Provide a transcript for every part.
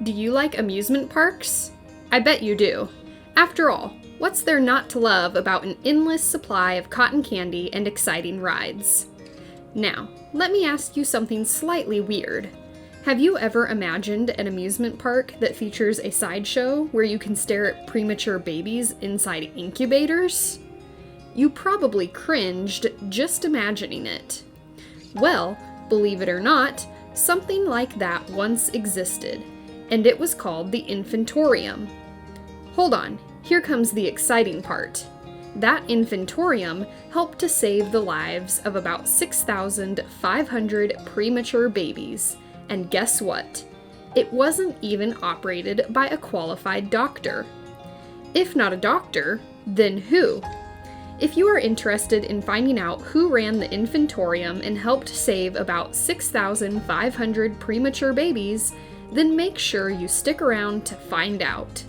Do you like amusement parks? I bet you do. After all, what's there not to love about an endless supply of cotton candy and exciting rides? Now, let me ask you something slightly weird. Have you ever imagined an amusement park that features a sideshow where you can stare at premature babies inside incubators? You probably cringed just imagining it. Well, believe it or not, something like that once existed, and it was called the Infantorium. Hold on, here comes the exciting part. That Infantorium helped to save the lives of about 6,500 premature babies, and guess what? It wasn't even operated by a qualified doctor. If not a doctor, then who? If you are interested in finding out who ran the Infantorium and helped save about 6,500 premature babies, then make sure you stick around to find out.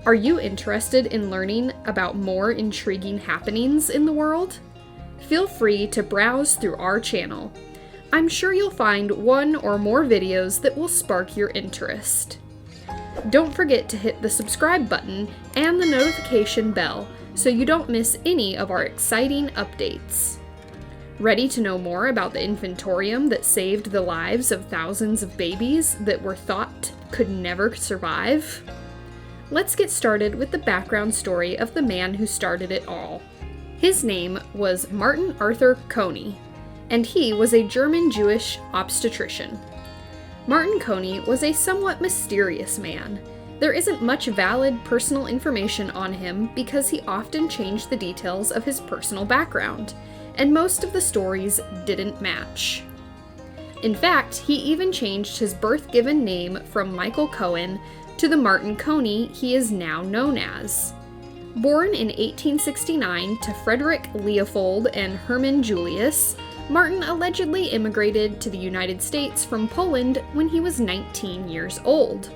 Are you interested in learning about more intriguing happenings in the world? Feel free to browse through our channel. I'm sure you'll find one or more videos that will spark your interest. Don't forget to hit the subscribe button and the notification bell so you don't miss any of our exciting updates. Ready to know more about the Infantorium that saved the lives of thousands of babies that were thought could never survive? Let's get started with the background story of the man who started it all. His name was Martin Arthur Koene, and he was a German Jewish obstetrician. Martin Koene was a somewhat mysterious man. There isn't much valid personal information on him because he often changed the details of his personal background, and most of the stories didn't match. In fact, he even changed his birth-given name from Michael Cohen to the Martin Koene he is now known as. Born in 1869 to Frederick Leopold and Hermann Julius, Martin allegedly immigrated to the United States from Poland when he was 19 years old.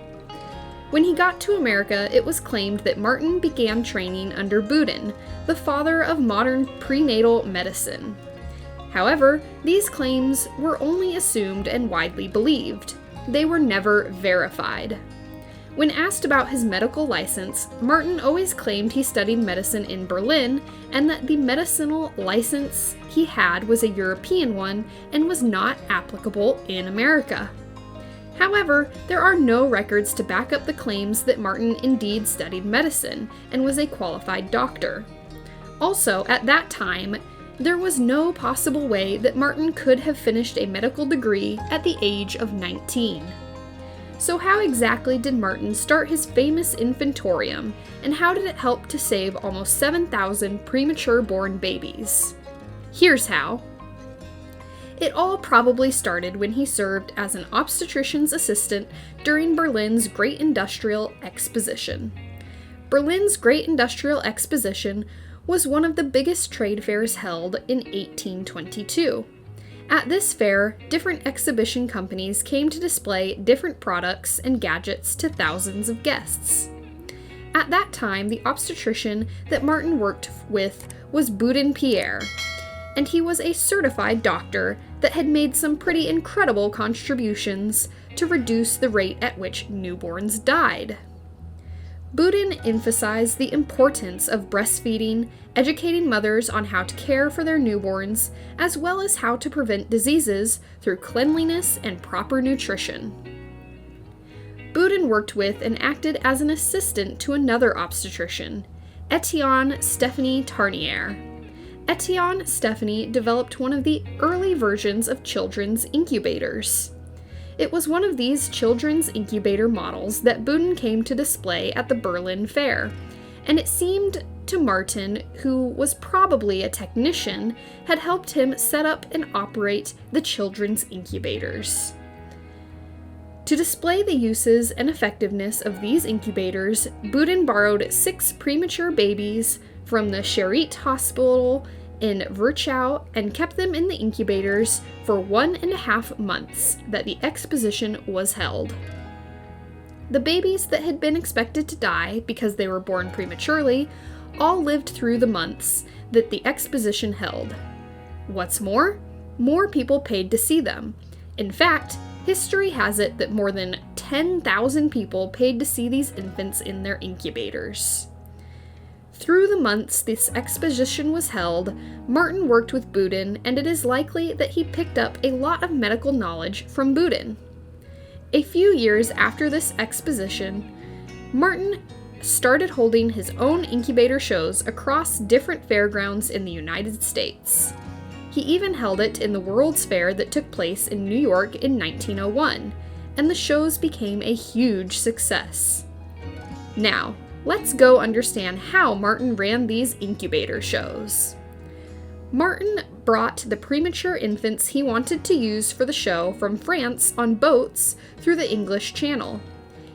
When he got to America, it was claimed that Martin began training under Boudin, the father of modern prenatal medicine. However, these claims were only assumed and widely believed. They were never verified. When asked about his medical license, Martin always claimed he studied medicine in Berlin and that the medicinal license he had was a European one and was not applicable in America. However, there are no records to back up the claims that Martin indeed studied medicine and was a qualified doctor. Also, at that time, there was no possible way that Martin could have finished a medical degree at the age of 19. So how exactly did Martin start his famous Infantorium, and how did it help to save almost 7,000 premature born babies? Here's how. It all probably started when he served as an obstetrician's assistant during Berlin's Great Industrial Exposition. Berlin's Great Industrial Exposition was one of the biggest trade fairs held in 1822. At this fair, different exhibition companies came to display different products and gadgets to thousands of guests. At that time, the obstetrician that Martin worked with was Boudin Pierre, and he was a certified doctor that had made some pretty incredible contributions to reduce the rate at which newborns died. Boudin emphasized the importance of breastfeeding, educating mothers on how to care for their newborns, as well as how to prevent diseases through cleanliness and proper nutrition. Boudin worked with and acted as an assistant to another obstetrician, Etienne Stéphanie Tarnier. Etienne Stéphanie developed one of the early versions of children's incubators. It was one of these children's incubator models that Boudin came to display at the Berlin Fair, and it seemed to Martin, who was probably a technician, had helped him set up and operate the children's incubators. To display the uses and effectiveness of these incubators, Boudin borrowed 6 premature babies from the Charité Hospital in Virchow and kept them in the incubators for 1.5 months that the exposition was held. The babies that had been expected to die because they were born prematurely all lived through the months that the exposition held. What's more people paid to see them. In fact, History has it that more than 10,000 people paid to see these infants in their incubators. Through the months this exposition was held, Martin worked with Boudin, and it is likely that he picked up a lot of medical knowledge from Boudin. A few years after this exposition, Martin started holding his own incubator shows across different fairgrounds in the United States. He even held it in the World's Fair that took place in New York in 1901, and the shows became a huge success. Now, let's go understand how Martin ran these incubator shows. Martin brought the premature infants he wanted to use for the show from France on boats through the English Channel.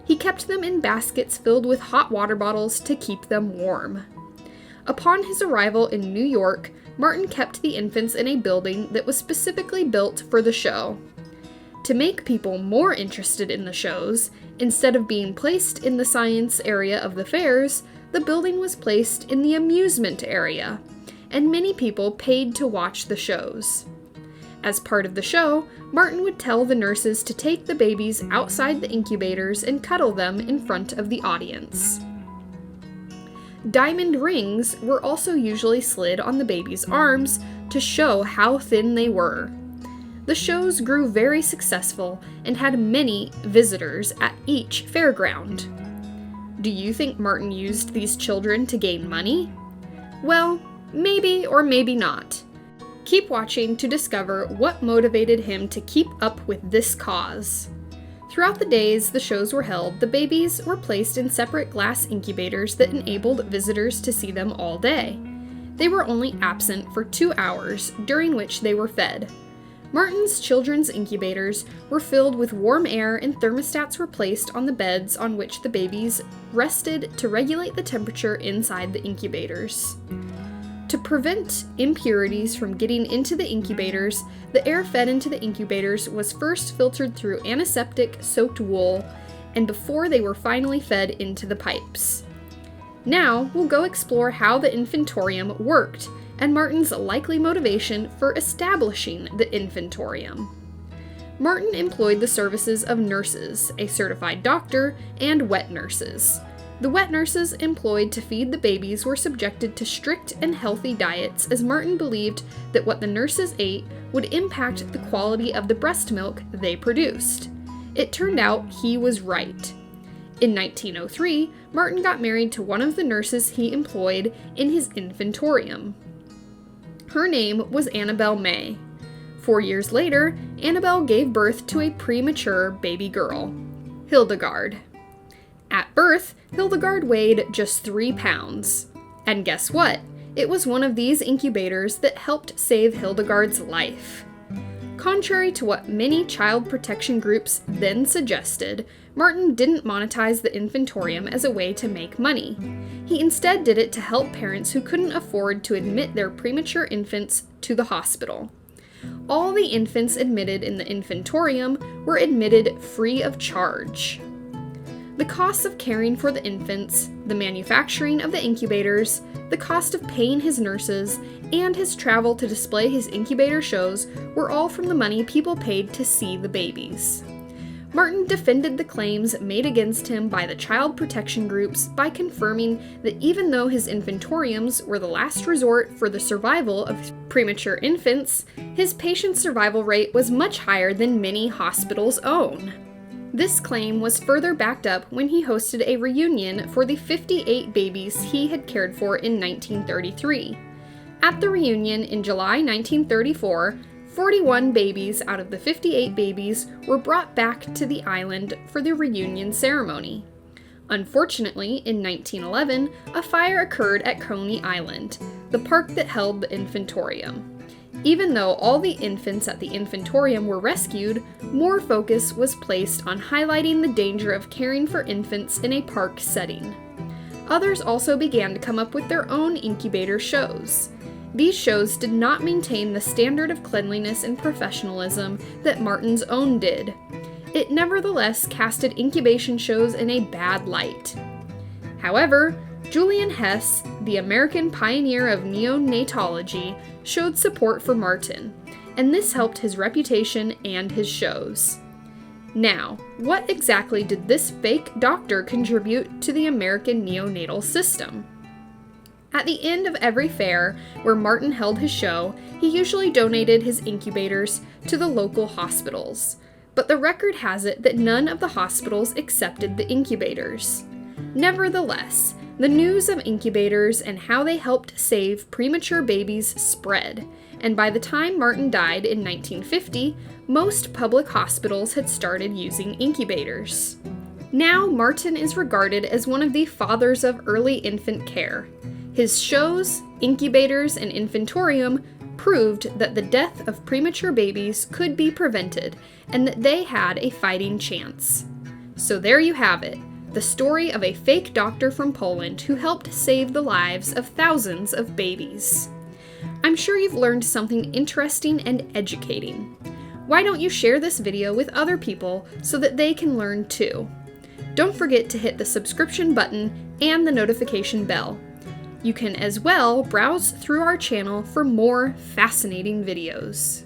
He kept them in baskets filled with hot water bottles to keep them warm. Upon his arrival in New York, Martin kept the infants in a building that was specifically built for the show. To make people more interested in the shows, instead of being placed in the science area of the fairs, the building was placed in the amusement area, and many people paid to watch the shows. As part of the show, Martin would tell the nurses to take the babies outside the incubators and cuddle them in front of the audience. Diamond rings were also usually slid on the babies' arms to show how thin they were. The shows grew very successful and had many visitors at each fairground. Do you think Martin used these children to gain money? Well, maybe or maybe not. Keep watching to discover what motivated him to keep up with this cause. Throughout the days the shows were held, the babies were placed in separate glass incubators that enabled visitors to see them all day. They were only absent for 2 hours, during which they were fed. Martin's children's incubators were filled with warm air, and thermostats were placed on the beds on which the babies rested to regulate the temperature inside the incubators. To prevent impurities from getting into the incubators, the air fed into the incubators was first filtered through antiseptic-soaked wool, and before they were finally fed into the pipes. Now, we'll go explore how the infantorium worked, and Martin's likely motivation for establishing the infantorium. Martin employed the services of nurses, a certified doctor, and wet nurses. The wet nurses employed to feed the babies were subjected to strict and healthy diets, as Martin believed that what the nurses ate would impact the quality of the breast milk they produced. It turned out he was right. In 1903, Martin got married to one of the nurses he employed in his infantorium. Her name was Annabelle May. 4 years later, Annabelle gave birth to a premature baby girl, Hildegard. At birth, Hildegard weighed just 3 pounds. And guess what? It was one of these incubators that helped save Hildegard's life. Contrary to what many child protection groups then suggested, Martin didn't monetize the infantorium as a way to make money. He instead did it to help parents who couldn't afford to admit their premature infants to the hospital. All the infants admitted in the infantorium were admitted free of charge. The costs of caring for the infants, the manufacturing of the incubators, the cost of paying his nurses, and his travel to display his incubator shows were all from the money people paid to see the babies. Martin defended the claims made against him by the child protection groups by confirming that even though his infantoriums were the last resort for the survival of premature infants, his patient survival rate was much higher than many hospitals' own. This claim was further backed up when he hosted a reunion for the 58 babies he had cared for in 1933. At the reunion in July 1934, 41 babies out of the 58 babies were brought back to the island for the reunion ceremony. Unfortunately, in 1911, a fire occurred at Coney Island, the park that held the infantorium. Even though all the infants at the infantorium were rescued, more focus was placed on highlighting the danger of caring for infants in a park setting. Others also began to come up with their own incubator shows. These shows did not maintain the standard of cleanliness and professionalism that Martin's own did. It nevertheless casted incubation shows in a bad light. However, Julian Hess, the American pioneer of neonatology, showed support for Martin, and this helped his reputation and his shows. Now, what exactly did this fake doctor contribute to the American neonatal system? At the end of every fair where Martin held his show, he usually donated his incubators to the local hospitals. But the record has it that none of the hospitals accepted the incubators. Nevertheless, the news of incubators and how they helped save premature babies spread, and by the time Martin died in 1950, most public hospitals had started using incubators. Now, Martin is regarded as one of the fathers of early infant care. His shows, incubators, and infantorium proved that the death of premature babies could be prevented and that they had a fighting chance. So there you have it, the story of a fake doctor from Poland who helped save the lives of thousands of babies. I'm sure you've learned something interesting and educating. Why don't you share this video with other people so that they can learn too? Don't forget to hit the subscription button and the notification bell. You can as well browse through our channel for more fascinating videos.